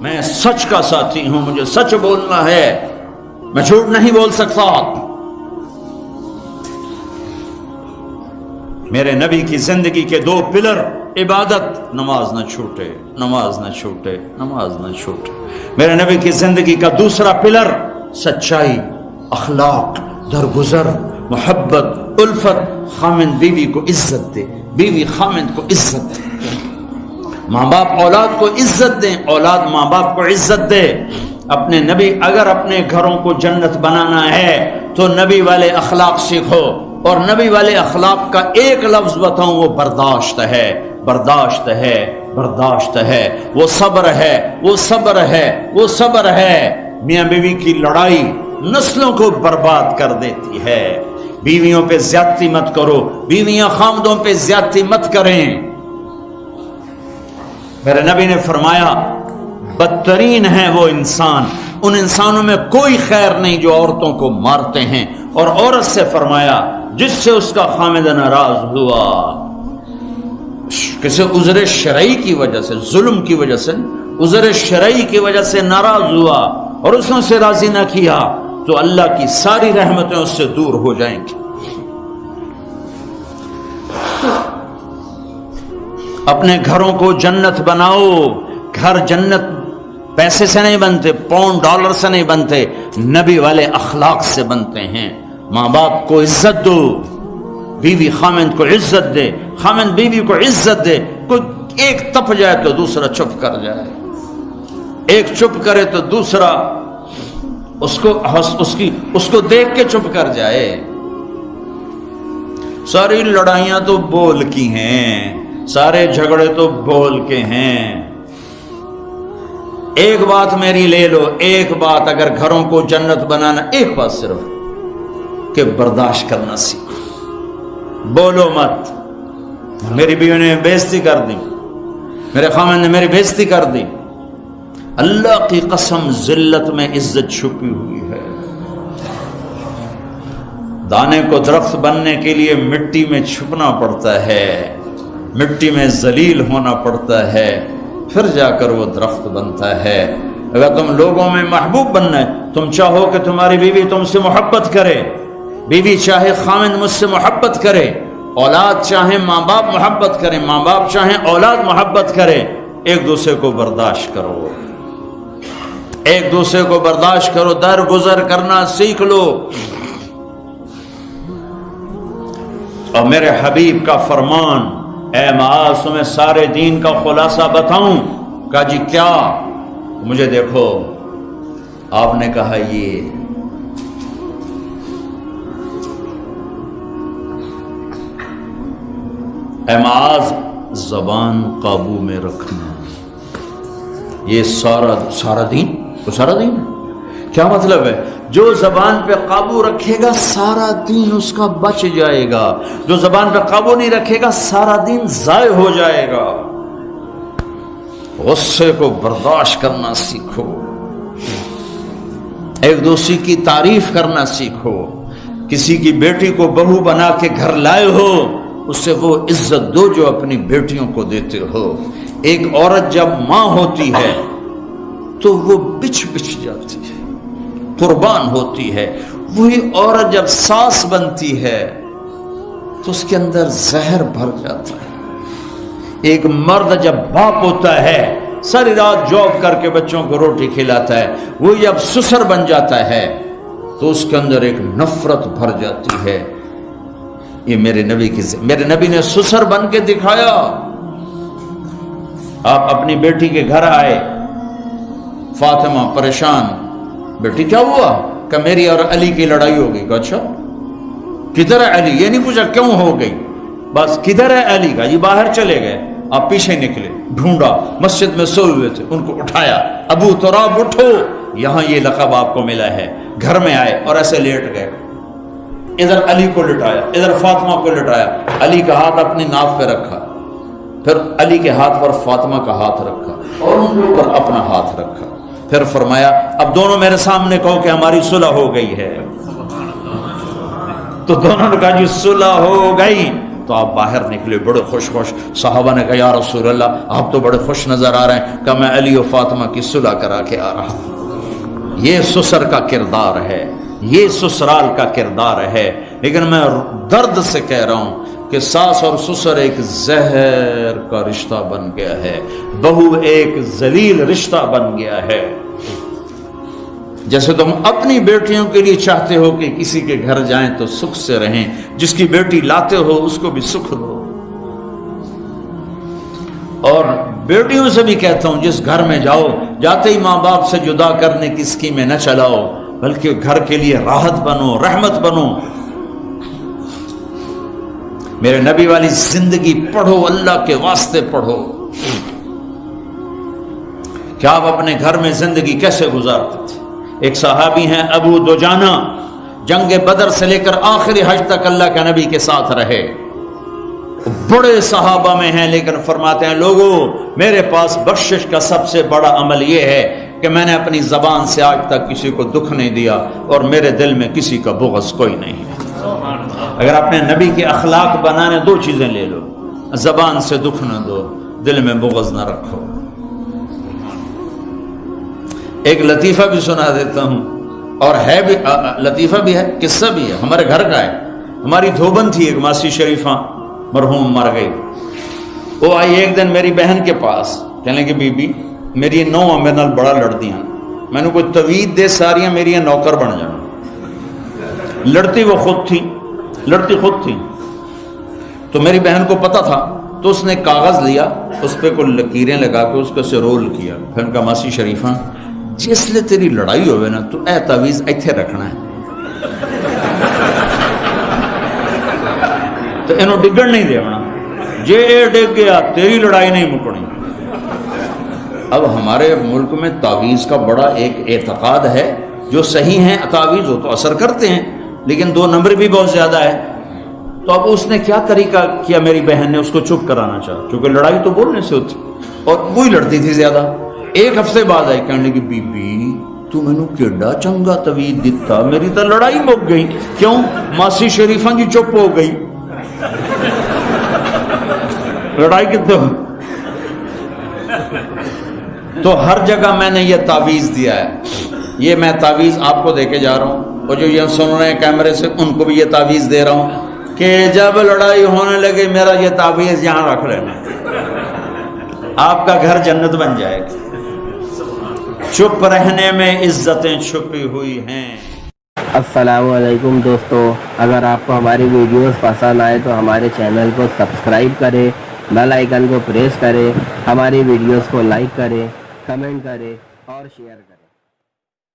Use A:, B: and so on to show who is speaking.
A: میں سچ کا ساتھی ہوں، مجھے سچ بولنا ہے، میں جھوٹ نہیں بول سکتا۔ میرے نبی کی زندگی کے دو پلر، عبادت، نماز نہ چھوٹے، نماز نہ چھوٹے، نماز نہ چھوٹے۔ میرے نبی کی زندگی کا دوسرا پلر، سچائی، اخلاق، درگزر، محبت، الفت، خامند بیوی کو عزت دے، بیوی خامند کو عزت دے، ماں باپ اولاد کو عزت دیں، اولاد ماں باپ کو عزت دے۔ اپنے نبی، اگر اپنے گھروں کو جنت بنانا ہے تو نبی والے اخلاق سیکھو، اور نبی والے اخلاق کا ایک لفظ بتاؤں، وہ برداشت ہے، برداشت ہے، برداشت ہے، وہ صبر ہے، وہ صبر ہے، وہ صبر ہے۔ میاں بیوی کی لڑائی نسلوں کو برباد کر دیتی ہے۔ بیویوں پہ زیادتی مت کرو، بیویاں خامدوں پہ زیادتی مت کریں۔ میرے نبی نے فرمایا بدترین ہے وہ انسان، ان انسانوں میں کوئی خیر نہیں جو عورتوں کو مارتے ہیں، اور عورت سے فرمایا جس سے اس کا خامد ناراض ہوا، کسی عذر شرعی کی وجہ سے، ظلم کی وجہ سے، عذر شرعی کی وجہ سے ناراض ہوا اور اس نے اسے راضی نہ کیا، تو اللہ کی ساری رحمتیں اس سے دور ہو جائیں گی۔ اپنے گھروں کو جنت بناؤ۔ گھر جنت پیسے سے نہیں بنتے، پاؤنڈ ڈالر سے نہیں بنتے، نبی والے اخلاق سے بنتے ہیں۔ ماں باپ کو عزت دو، بیوی خامند کو عزت دے، خامند بیوی کو عزت دے۔ کوئی ایک تپ جائے تو دوسرا چپ کر جائے، ایک چپ کرے تو دوسرا اس کو دیکھ کے چپ کر جائے۔ ساری لڑائیاں تو بول کی ہیں، سارے جھگڑے تو بول کے ہیں۔ ایک بات میری لے لو، ایک بات اگر گھروں کو جنت بنانا، ایک بات صرف کہ برداشت کرنا سیکھو، بولو مت۔ میری بیوی نے بےعزتی کر دی، میرے خامن نے میری بےعزتی کر دی، اللہ کی قسم ذلت میں عزت چھپی ہوئی ہے۔ دانے کو درخت بننے کے لیے مٹی میں چھپنا پڑتا ہے، مٹی میں ذلیل ہونا پڑتا ہے، پھر جا کر وہ درخت بنتا ہے۔ اگر تم لوگوں میں محبوب بننا ہے، تم چاہو کہ تمہاری بیوی تم سے محبت کرے، بیوی چاہے خامند مجھ سے محبت کرے، اولاد چاہے ماں باپ محبت کرے، ماں باپ چاہے اولاد محبت کرے، ایک دوسرے کو برداشت کرو، ایک دوسرے کو برداشت کرو، درگزر کرنا سیکھ لو۔ اور میرے حبیب کا فرمان، اے معاذ تمہیں سارے دین کا خلاصہ بتاؤں؟ کہا جی کیا؟ مجھے دیکھو، آپ نے کہا یہ اے معاذ زبان قابو میں رکھنا، یہ سارا دین، وہ سارا دین کیا مطلب ہے؟ جو زبان پہ قابو رکھے گا سارا دین اس کا بچ جائے گا، جو زبان پہ قابو نہیں رکھے گا سارا دین ضائع ہو جائے گا۔ غصے کو برداشت کرنا سیکھو، ایک دوسرے کی تعریف کرنا سیکھو۔ کسی کی بیٹی کو بہو بنا کے گھر لائے ہو، اس سے وہ عزت دو جو اپنی بیٹیوں کو دیتے ہو۔ ایک عورت جب ماں ہوتی ہے تو وہ بچ جاتی ہے، قربان ہوتی ہے۔ وہی عورت جب ساس بنتی ہے تو اس کے اندر زہر بھر جاتا ہے۔ ایک مرد جب باپ ہوتا ہے، ساری رات جاب کر کے بچوں کو روٹی کھلاتا ہے، وہ جب سسر بن جاتا ہے تو اس کے اندر ایک نفرت بھر جاتی ہے۔ یہ میرے نبی نے سسر بن کے دکھایا۔ آپ اپنی بیٹی کے گھر آئے، فاطمہ پریشان، بیٹی کیا ہوا؟ کہ میری اور علی کی لڑائی ہو گئی۔ اچھا کدھر ہے علی؟ یہ نہیں پوچھا کیوں ہو گئی، بس کدھر ہے علی؟ کا یہ باہر چلے گئے۔ آپ پیچھے نکلے، ڈھونڈا، مسجد میں سوئے ہوئے تھے، ان کو اٹھایا، ابو تراب اٹھو، یہاں یہ لقب آپ کو ملا ہے۔ گھر میں آئے اور ایسے لیٹ گئے، ادھر علی کو لٹایا، ادھر فاطمہ کو لٹایا، علی کا ہاتھ اپنی ناف پہ رکھا، پھر علی کے ہاتھ پر فاطمہ کا ہاتھ رکھا اور ان کے اوپر اپنا ہاتھ رکھا، پھر فرمایا اب دونوں میرے سامنے کہو کہ ہماری صلح ہو گئی ہے۔ تو دونوں نے کہا جی صلح ہو گئی۔ تو آپ باہر نکلے بڑے خوش خوش. صحابہ نے کہا یا رسول اللہ آپ تو بڑے خوش نظر آ رہے ہیں. کہا میں علی و فاطمہ کی صلح کرا کے آ رہا ہوں. یہ سسر کا کردار ہے, یہ سسرال کا کردار ہے. لیکن میں درد سے کہہ رہا ہوں کہ ساس اور سسر ایک زہر کا رشتہ بن گیا ہے, بہو ایک ذلیل رشتہ بن گیا ہے. جیسے تم اپنی بیٹیوں کے لیے چاہتے ہو کہ کسی کے گھر جائیں تو سکھ سے رہیں, جس کی بیٹی لاتے ہو اس کو بھی سکھ دو. اور بیٹیوں سے بھی کہتا ہوں جس گھر میں جاؤ جاتے ہی ماں باپ سے جدا کرنے کی اسکیمیں نہ چلاؤ, بلکہ گھر کے لیے راحت بنو, رحمت بنو. میرے نبی والی زندگی پڑھو, اللہ کے واسطے پڑھو کہ آپ اپنے گھر میں زندگی کیسے گزارتے تھے. ایک صحابی ہیں ابو دجانہ, جنگ بدر سے لے کر آخری حج تک اللہ کے نبی کے ساتھ رہے. بڑے صحابہ میں ہیں, لیکن فرماتے ہیں لوگوں میرے پاس بخشش کا سب سے بڑا عمل یہ ہے کہ میں نے اپنی زبان سے آج تک کسی کو دکھ نہیں دیا اور میرے دل میں کسی کا بغض کوئی نہیں ہے. اگر اپنے نبی کے اخلاق بنانے دو چیزیں لے لو, زبان سے دکھ نہ دو, دل میں بغض نہ رکھو. ایک لطیفہ بھی سنا دیتا ہوں, اور ہے بھی لطیفہ بھی ہے, قصہ بھی ہے, ہمارے گھر کا ہے. ہماری دھوبن تھی ایک ماسی شریفہ, مرحوم مر گئی. وہ آئی ایک دن میری بہن کے پاس, کہنے کہ بی بی میری نو میرے نال بڑا لڑتی ہیں, میں نے کوئی توید دے ساریاں میری نوکر بن جانا. لڑتی وہ خود تھی, لڑتی خود تھی. تو میری بہن کو پتا تھا, تو اس نے کاغذ لیا, اس پہ کوئی لکیریں لگا کے اس کو سے رول کیا. پھر کہا ماسی شریفہ جس لئے تیری لڑائی ہوئے نا تو اے تعویذ ایتھے رکھنا ہے, تو انہوں ڈگڑ نہیں دے ہونا, جے اے ڈگ گیا تیری لڑائی نہیں مکڑی. اب ہمارے ملک میں تعویذ کا بڑا ایک اعتقاد ہے, جو صحیح ہیں تعویذ ہو تو اثر کرتے ہیں, لیکن 2 نمبر بھی بہت زیادہ ہے. تو اب اس نے کیا طریقہ کیا, میری بہن نے اس کو چپ کرانا چاہا, کیونکہ لڑائی تو بولنے سے ہوتی اور وہی لڑتی تھی زیادہ. ایک ہفتے بعد آئی, کہنے لگی بی بی تو میں نے کیڈا چنگا توید دیتا, میری تو لڑائی مک گئی. کیوں؟ ماسی شریفہ کی چپ ہو گئی. لڑائی کتنے ہو. تو ہر جگہ میں نے یہ تعویذ دیا ہے. یہ میں تعویذ آپ کو دے کے جا رہا ہوں, اور جو یہ سن رہے ہیں کیمرے سے ان کو بھی یہ تعویذ دے رہا ہوں کہ جب لڑائی ہونے لگے میرا یہ تعویذ یہاں رکھ لینا, آپ کا گھر جنت بن جائے گا. چپ رہنے میں عزتیں چھپی ہوئی ہیں.
B: السلام علیکم دوستو, اگر آپ کو ہماری ویڈیوز پسند آئے تو ہمارے چینل کو سبسکرائب کریں, بیل آئیکن کو پریس کریں, ہماری ویڈیوز کو لائک کریں, کمنٹ کریں اور شیئر کریں.